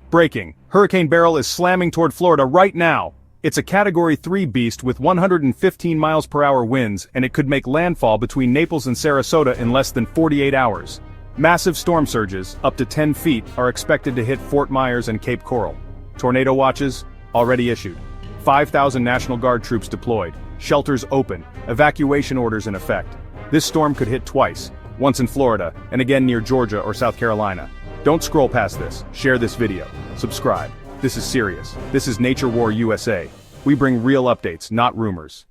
Breaking. Hurricane Beryl is slamming toward Florida right now. It's a Category 3 beast with 115 miles per hour winds, and it could make landfall between Naples and Sarasota in less than 48 hours. Massive storm surges, up to 10 feet, are expected to hit Fort Myers and Cape Coral. Tornado watches, already issued. 5,000 National Guard troops deployed. Shelters open. Evacuation orders in effect. This storm could hit twice, once in Florida, and again near Georgia or South Carolina. Don't scroll past this. Share this video. Subscribe. This is serious. This is Nature War USA. We bring real updates, not rumors.